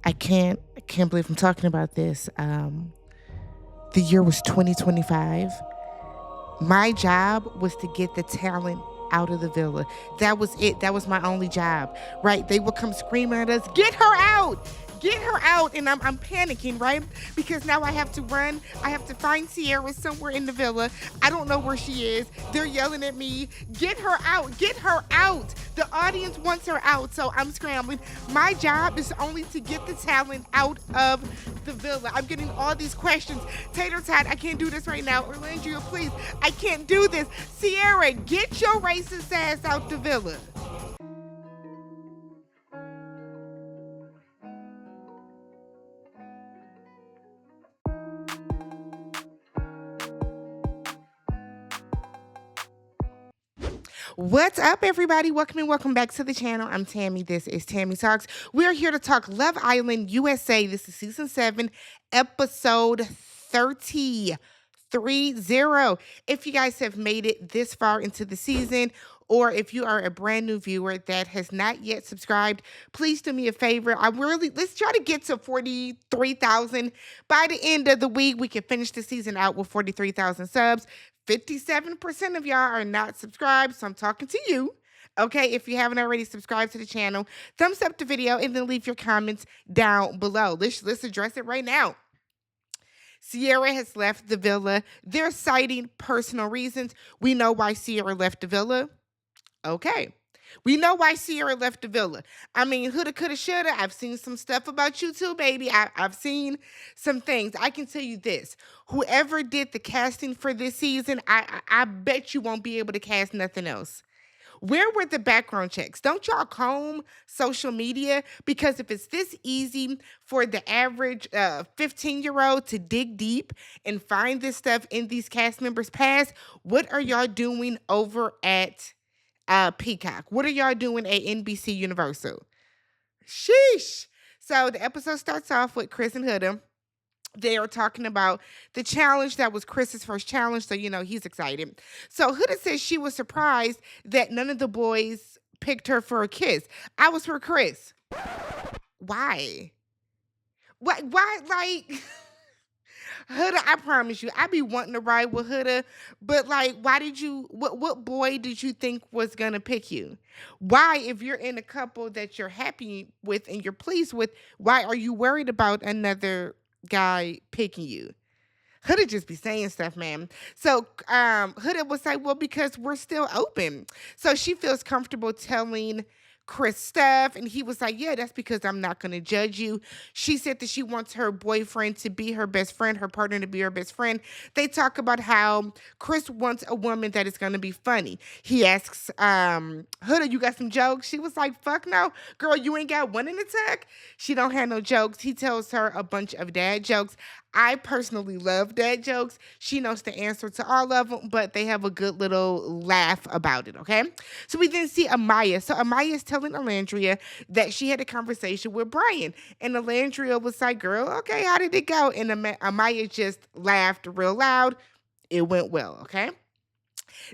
I can't believe I'm talking about this. The year was 2025. My job was to get the talent out of the villa. That was it. That was my only job, right? They would come screaming at us, get her out! Get her out! And I'm panicking, right? Because now I have to run. I have to find Cierra somewhere in the villa. I don't know where she is. They're yelling at me, get her out! Get her out! The audience wants her out, so I'm scrambling. My job is only to get the talent out of the villa. I'm getting all these questions. Tater Tot, I can't do this right now. Orlando, please, I can't do this. Cierra, get your racist ass out the villa. What's up, everybody? Welcome and welcome back to the channel. I'm Tammy. This is Tammy Talks. We're here to talk Love Island USA. This is season 7, episode 30. 30. If you guys have made it this far into the season, or if you are a brand new viewer that has not yet subscribed, please do me a favor. Let's try to get to 43,000. By the end of the week, we can finish the season out with 43,000 subs. 57% of y'all are not subscribed, so I'm talking to you. Okay, if you haven't already subscribed to the channel, thumbs up the video and then leave your comments down below. Let's address it right now. Cierra has left the villa. They're citing personal reasons. We know why Cierra left the villa. Okay. We know why Cierra left the villa. I mean, woulda, coulda, shoulda. I've seen some stuff about you too, baby. I've seen some things. I can tell you this. Whoever did the casting for this season, I bet you won't be able to cast nothing else. Where were the background checks? Don't y'all comb social media? Because if it's this easy for the average 15-year-old to dig deep and find this stuff in these cast members' past, what are y'all doing over at Peacock? What are y'all doing at NBC Universal? Sheesh. So the episode starts off with Chris and Huda. They are talking about the challenge that was Chris's first challenge, so he's excited. So Huda says she was surprised that none of the boys picked her for a kiss. I was for Chris. Why? Why? Like, Huda, I promise you, I be wanting to ride with Huda, but like, why did you? What boy did you think was gonna pick you? Why, if you're in a couple that you're happy with and you're pleased with, why are you worried about another guy picking you? Huda just be saying stuff, man. So Huda was like, well, because we're still open. So she feels comfortable telling Chris stuff. And he was like, yeah, that's because I'm not going to judge you. She said that she wants her boyfriend to be her best friend, her partner to be her best friend. They talk about how Chris wants a woman that is going to be funny. He asks, Huda, you got some jokes? She was like, fuck no. Girl, you ain't got one in the tuck? She don't have no jokes. He tells her a bunch of dad jokes. I personally love dad jokes. She knows the answer to all of them, but they have a good little laugh about it, okay? So we then see Amaya. So Amaya is telling Alandria that she had a conversation with Brian. And Alandria was like, girl, okay, how did it go? And Amaya just laughed real loud. It went well, okay?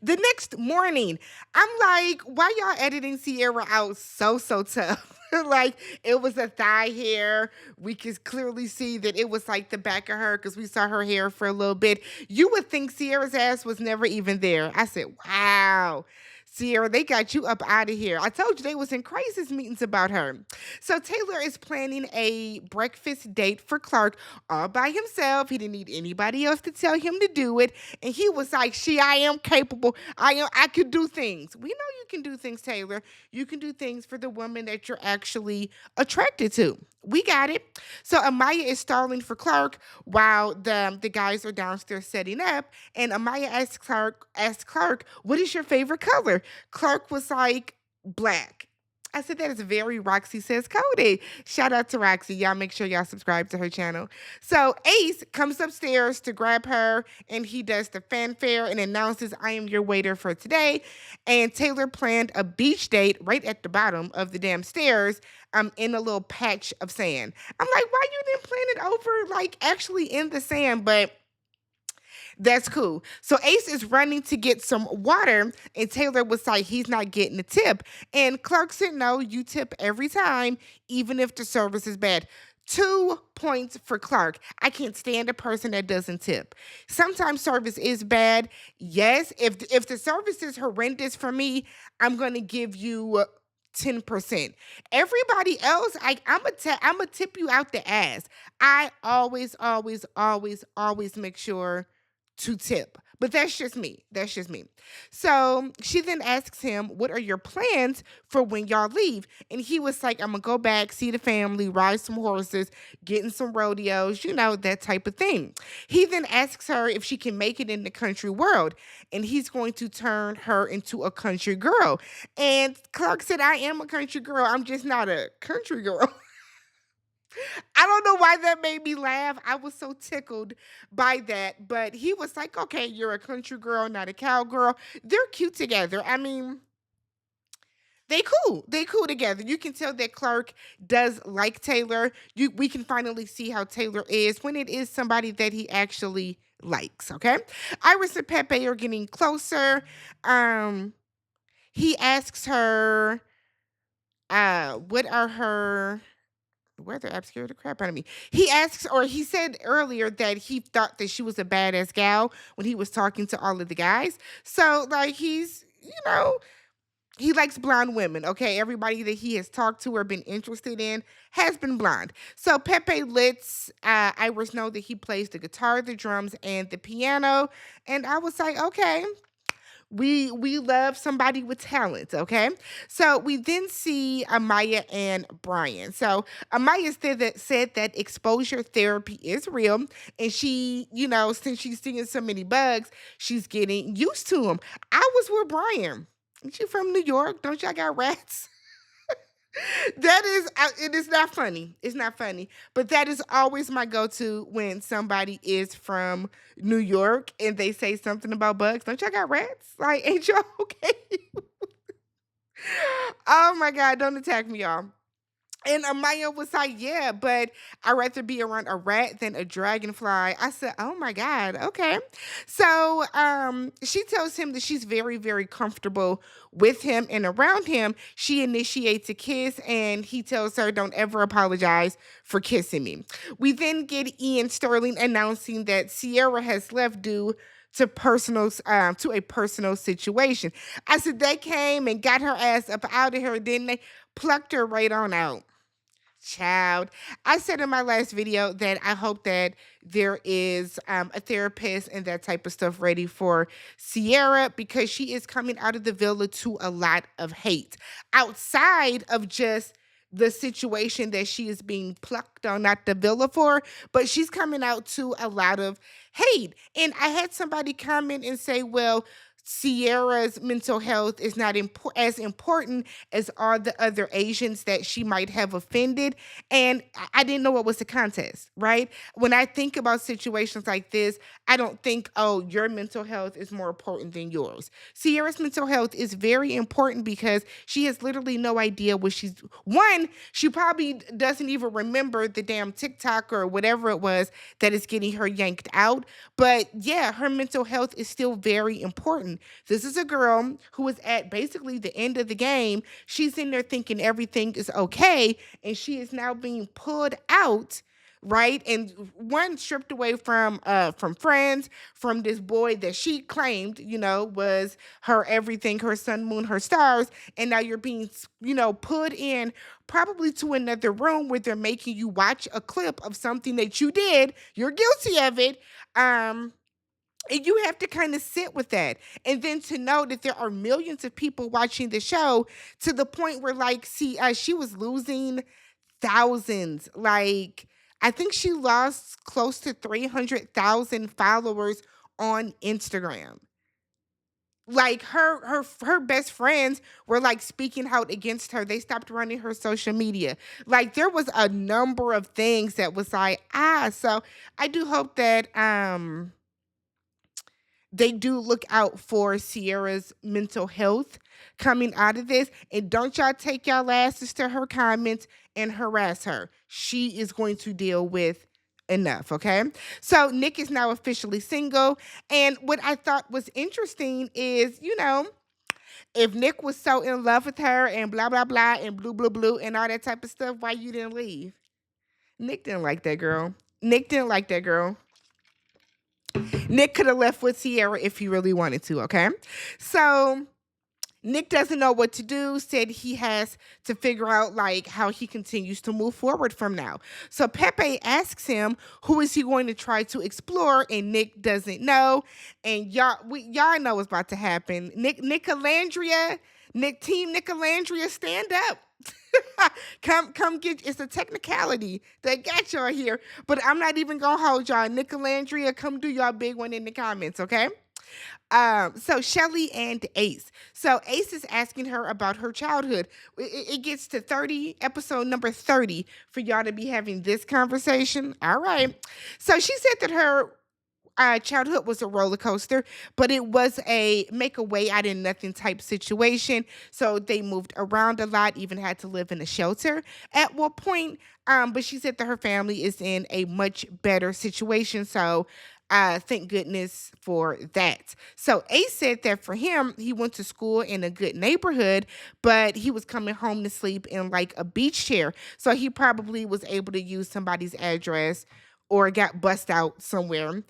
The next morning, I'm like, why y'all editing Cierra out so tough? Like, it was a thigh hair. We could clearly see that it was like the back of her because we saw her hair for a little bit. You would think Cierra's ass was never even there. I said, wow. Cierra, they got you up out of here. I told you they was in crisis meetings about her. So Taylor is planning a breakfast date for Clark all by himself. He didn't need anybody else to tell him to do it. And he was like, I am capable. I could do things. We know you can do things, Taylor. You can do things for the woman that you're actually attracted to. We got it. So Amaya is stalling for Clark while the guys are downstairs setting up. And Amaya asks Clark, what is your favorite color? Clark was like, black. I said, that is very Roxy Says Cody. Shout out to Roxy. Y'all make sure y'all subscribe to her channel. So Ace comes upstairs to grab her, and he does the fanfare and announces, I am your waiter for today. And Taylor planned a beach date right at the bottom of the damn stairs in a little patch of sand. I'm like, why you didn't plan it over, like, actually in the sand? But that's cool. So Ace is running to get some water, and Taylor was like, he's not getting a tip. And Clark said, no, you tip every time, even if the service is bad. 2 points for Clark. I can't stand a person that doesn't tip. Sometimes service is bad. Yes, if the service is horrendous for me, I'm gonna give you 10%. Everybody else, I'm gonna tip you out the ass. I always, always, always, always make sure to tip. But that's just me. That's just me. So she then asks him, "What are your plans for when y'all leave?" And he was like, "I'm gonna go back, see the family, ride some horses, get in some rodeos, that type of thing." He then asks her if she can make it in the country world, and he's going to turn her into a country girl. And Clark said, "I am a country girl. I'm just not a country girl." I don't know why that made me laugh. I was so tickled by that. But he was like, "Okay, you're a country girl, not a cowgirl." They're cute together. I mean, they cool. They cool together. You can tell that Clark does like Taylor. We can finally see how Taylor is when it is somebody that he actually likes. Okay. Iris and Pepe are getting closer. Um, he asks her, what are her weather app scared the crap out of me. He asks, or he said earlier that he thought that she was a badass gal when he was talking to all of the guys. So, like, he likes blonde women. Okay, everybody that he has talked to or been interested in has been blonde. So Pepe lets Iris know that he plays the guitar, the drums, and the piano. And I was like, okay, we love somebody with talent, okay? So we then see Amaya and Brian. So Amaya said that exposure therapy is real, and she, since she's seeing so many bugs, she's getting used to them. I was with Brian. Ain't you from New York? Don't y'all got rats? That is, it is not funny. It's not funny, but that is always my go-to when somebody is from New York and they say something about bugs. Don't y'all got rats? Like, ain't y'all okay? Oh my God, don't attack me, y'all. And Amaya was like, "Yeah, but I'd rather be around a rat than a dragonfly." I said, "Oh my God, okay." So she tells him that she's very, very comfortable with him and around him. She initiates a kiss, and he tells her, "Don't ever apologize for kissing me." We then get Iain Stirling announcing that Cierra has left due to a personal situation. I said they came and got her ass up out of here, didn't they? Plucked her right on out. Child, I said in my last video that I hope that there is a therapist and that type of stuff ready for Sierra because she is coming out of the villa to a lot of hate outside of just the situation that she is being plucked on at the villa for, but she's coming out to a lot of hate. And I had somebody comment and say, "Well, Sierra's mental health is not as important as all the other Asians that she might have offended." And I didn't know what was the contest, right? When I think about situations like this, I don't think, "Oh, your mental health is more important than yours." Sierra's mental health is very important because she has literally no idea what she probably doesn't even remember the damn TikTok or whatever it was that is getting her yanked out. But yeah, her mental health is still very important. This is a girl who is at basically the end of the game. She's in there thinking everything is okay, and she is now being pulled out, right? And one stripped away from friends, from this boy that she claimed, was her everything, her sun, moon, her stars, and now you're being, put in probably to another room where they're making you watch a clip of something that you did. You're guilty of it. And you have to kind of sit with that. And then to know that there are millions of people watching the show to the point where, like, see, she was losing thousands. Like, I think she lost close to 300,000 followers on Instagram. Like her best friends were like speaking out against her. They stopped running her social media. Like there was a number of things that was like, so I do hope that they do look out for Sierra's mental health coming out of this. And don't y'all take y'all asses to her comments and harass her. She is going to deal with enough, okay? So Nick is now officially single. And what I thought was interesting is, if Nick was so in love with her and blah, blah, blah, and blue, blue, blue, and all that type of stuff, why you didn't leave? Nick didn't like that girl. Nick didn't like that girl. Nick could have left with Cierra if he really wanted to, okay? So Nick doesn't know what to do, said he has to figure out like how he continues to move forward from now. So Pepe asks him who is he going to try to explore, and Nick doesn't know. And y'all know what's about to happen. Nicolandria, Team Nicolandria, stand up. Come get, it's a technicality that got y'all here. But I'm not even gonna hold y'all. Nicolandria, come do y'all big one in the comments, okay? So Shelly and Ace. So Ace is asking her about her childhood. It gets to 30, episode number 30, for y'all to be having this conversation. All right. So she said that her childhood was a roller coaster, but it was a make a way out of nothing type situation. So they moved around a lot, even had to live in a shelter at one point. But she said that her family is in a much better situation. So thank goodness for that. So Ace said that for him, he went to school in a good neighborhood, but he was coming home to sleep in like a beach chair. So he probably was able to use somebody's address or got bussed out somewhere.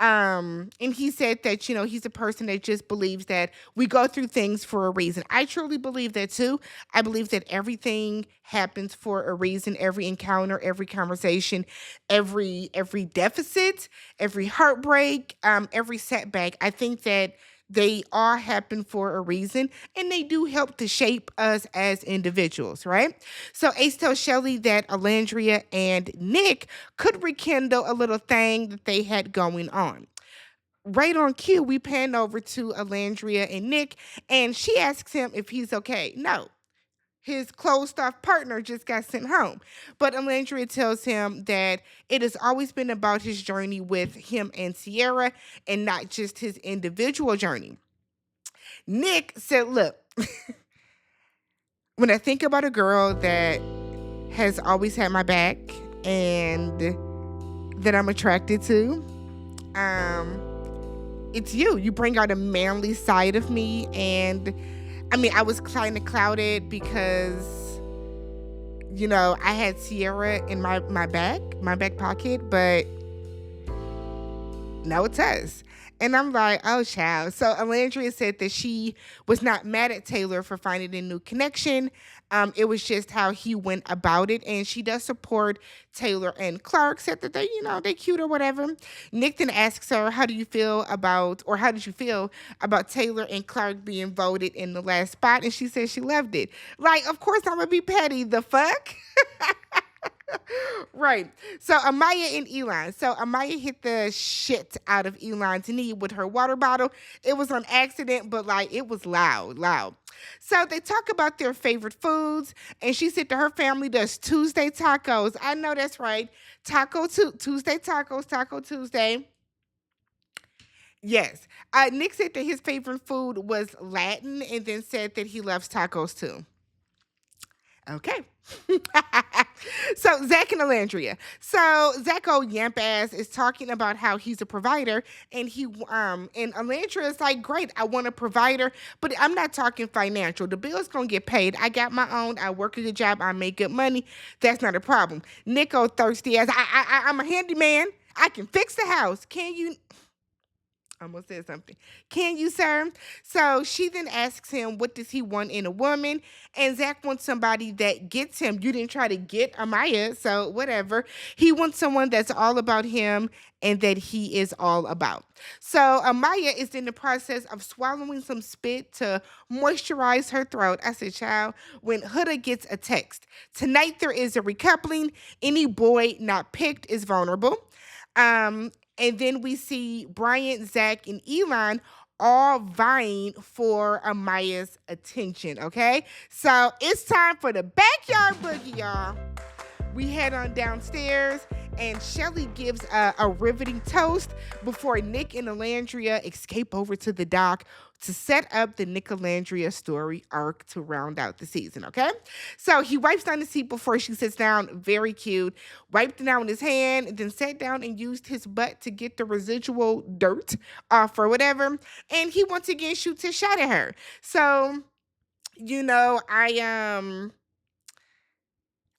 And he said that, he's a person that just believes that we go through things for a reason. I truly believe that too. I believe that everything happens for a reason. Every encounter, every conversation, every deficit, every heartbreak, every setback. I think that they all happen for a reason, and they do help to shape us as individuals, right? So Ace tells Shelly that Alandria and Nick could rekindle a little thing that they had going on. Right on cue, we pan over to Alandria and Nick, and she asks him if he's okay. No, his closed off partner just got sent home. But Alandria tells him that it has always been about his journey with him and Cierra and not just his individual journey. Nick said, look, when I think about a girl that has always had my back and that I'm attracted to, it's you. You bring out a manly side of me. And I mean, I was kind of clouded because, I had Cierra in my back pocket, but now it's us. And I'm like, oh, child. So Alandria said that she was not mad at Taylor for finding a new connection. It was just how he went about it. And she does support Taylor and Clark, said that they cute or whatever. Nick then asks her, how did you feel about Taylor and Clark being voted in the last spot? And she said she loved it. Like, of course I'm going to be petty. The fuck? Right. So Amaya and Elon. So Amaya hit the shit out of Elon's knee with her water bottle. It was on accident, but like it was loud, loud. So they talk about their favorite foods, and she said that her family does Tuesday tacos. I know that's right. Tuesday tacos, Taco Tuesday. Yes. Nick said that his favorite food was Latin, and then said that he loves tacos too. Okay. So Zach and Alandria. So Zach old yamp ass is talking about how he's a provider, and and Alandria is like, great, I want a provider, but I'm not talking financial. The bill's gonna get paid. I got my own. I work a good job. I make good money. That's not a problem. Nico thirsty ass. I'm a handyman. I can fix the house. Can you? I almost said something. Can you, sir? So she then asks him, what does he want in a woman? And Zach wants somebody that gets him. You didn't try to get Amaya, so whatever. He wants someone that's all about him and that he is all about. So Amaya is in the process of swallowing some spit to moisturize her throat. I said, child, when Huda gets a text. Tonight there is a recoupling. Any boy not picked is vulnerable. And then we see Bryant, Zach, and Elon all vying for Amaya's attention, okay? So it's time for the backyard boogie, y'all. We head on downstairs, and Shelly gives a riveting toast before Nick and Alandria escape over to the dock to set up the Nicolandria story arc to round out the season, okay? So he wipes down the seat before she sits down, very cute, wiped it down with his hand, and then sat down and used his butt to get the residual dirt off or whatever, and he once again shoots his shot at her. So,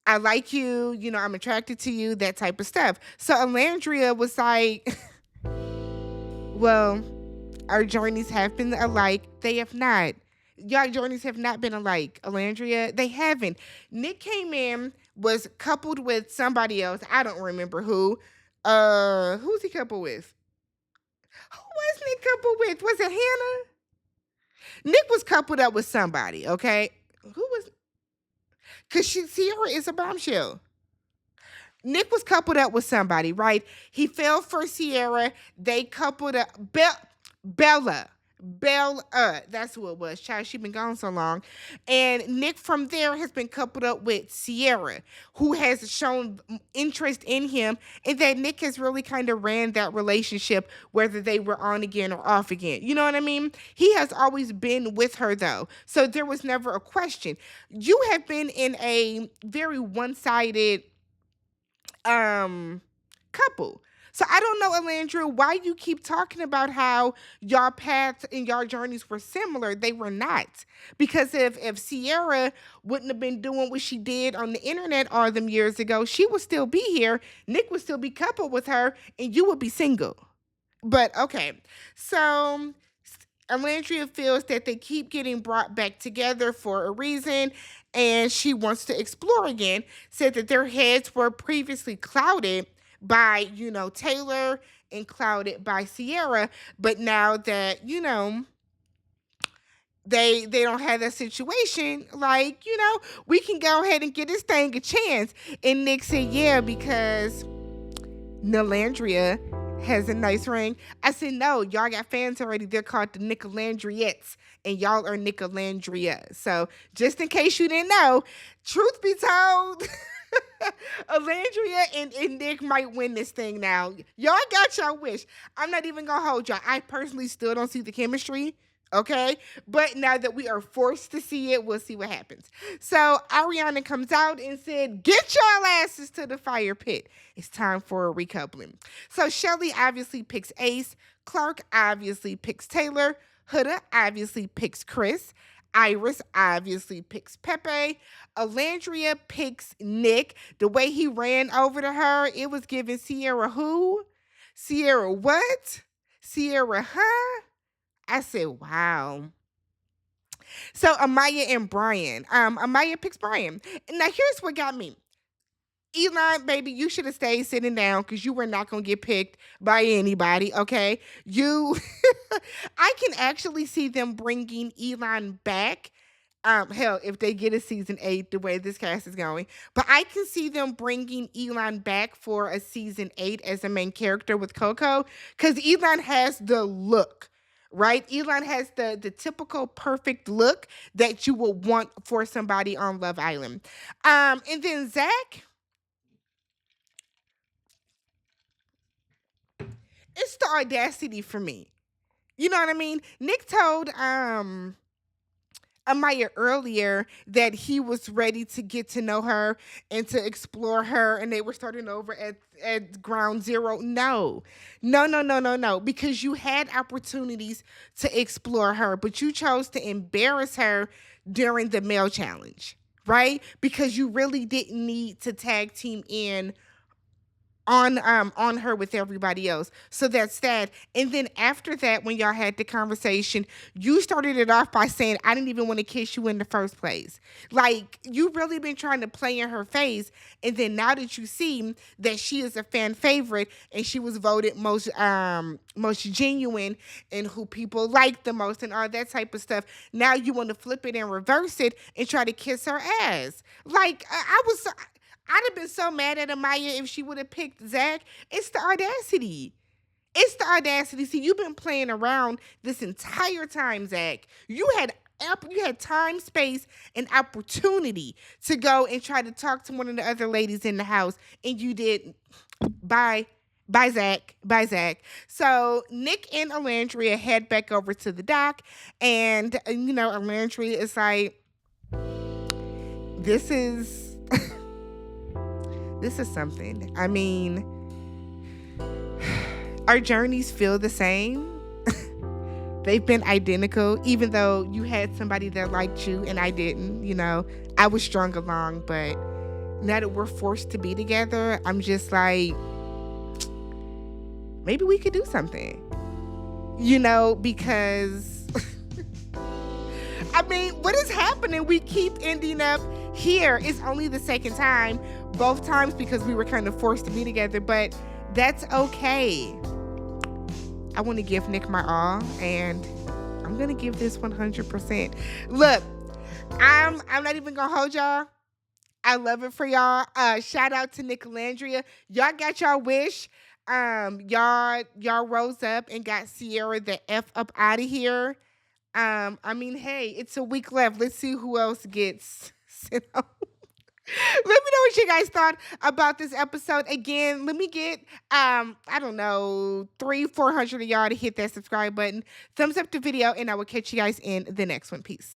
I like you, I'm attracted to you, that type of stuff. So Alandria was like, well, our journeys have been alike. They have not. Your journeys have not been alike, Alandria. They haven't. Nick came in, was coupled with somebody else. I don't remember who. Who's he coupled with? Who was Nick coupled with? Was it Hannah? Nick was coupled up with somebody, okay? Who was? Because Cierra is a bombshell. Nick was coupled up with somebody, right? He fell for Cierra. They coupled up Bella. Bella, that's who it was. Child, she been gone so long. And Nick from there has been coupled up with Cierra, who has shown interest in him, and that Nick has really kind of ran that relationship, whether they were on again or off again. You know what I mean? He has always been with her, though. So there was never a question. You have been in a very one-sided couple. So I don't know, Alandra, why you keep talking about how y'all paths and y'all journeys were similar. They were not. Because if Cierra wouldn't have been doing what she did on the internet all them years ago, she would still be here. Nick would still be coupled with her, and you would be single. But okay. So Alandria feels that they keep getting brought back together for a reason, and she wants to explore again. Said that their heads were previously clouded by, Taylor, and clouded by Cierra, but now that, they don't have that situation, like, we can go ahead and get this thing a chance. And Nick said, yeah, because Nicolandria has a nice ring. I said, no, y'all got fans already. They're called the Nicolandriettes, and y'all are Nicolandria. So just in case you didn't know, truth be told, Alandria and Nick might win this thing now. Y'all got y'all wish. I'm not even going to hold y'all. I personally still don't see the chemistry. Okay, but now that we are forced to see it, we'll see what happens. So Ariana comes out and said, get y'all asses to the fire pit. It's time for a recoupling. So Shelly obviously picks Ace. Clark obviously picks Taylor. Huda obviously picks Chris. Iris obviously picks Pepe. Alandria picks Nick. The way he ran over to her, it was giving Cierra who? Cierra what? Cierra huh? I said, wow. So Amaya and Brian. Amaya picks Brian. Now here's what got me. Elon, baby, you should have stayed sitting down because you were not going to get picked by anybody, okay? I can actually see them bringing Elon back. Hell, if they get a season 8 the way this cast is going. But I can see them bringing Elon back for a season 8 as a main character with Coco because Elon has the look. Right? Elon has the typical perfect look that you would want for somebody on Love Island. And then Zach, it's the audacity for me. You know what I mean? Nick told Amaya earlier that he was ready to get to know her and to explore her, and they were starting over at ground zero. No, because you had opportunities to explore her, but you chose to embarrass her during the male challenge, right? Because you really didn't need to tag team in on her with everybody else. So that's that. And then after that, when y'all had the conversation, you started it off by saying, I didn't even want to kiss you in the first place. Like, you really been trying to play in her face. And then now that you see that she is a fan favorite and she was voted most genuine and who people like the most and all that type of stuff, now you want to flip it and reverse it and try to kiss her ass. Like, I'd have been so mad at Amaya if she would have picked Zach. It's the audacity. It's the audacity. See, you've been playing around this entire time, Zach. You had time, space, and opportunity to go and try to talk to one of the other ladies in the house, and you did. Bye. Bye, Zach. Bye, Zach. So Nick and Alandria head back over to the dock, and, Alandria is like, this is... This is something. I mean, our journeys feel the same. They've been identical, even though you had somebody that liked you and I didn't. I was strung along, but now that we're forced to be together, I'm just like, maybe we could do something, because I mean, what is happening? We keep ending up here. It's only the second time, both times because we were kind of forced to be together, but that's okay. I want to give Nick my all, and I'm going to give this 100%. Look, I'm not even going to hold y'all. I love it for y'all. Shout out to Nicolandria. Y'all got y'all wish. Y'all rose up and got Cierra the F up out of here. I mean, hey, it's a week left. Let's see who else gets sent home. Let me know what you guys thought about this episode. Again, let me get I don't know, 300-400 of y'all to hit that subscribe button. Thumbs up the video, and I will catch you guys in the next one. Peace.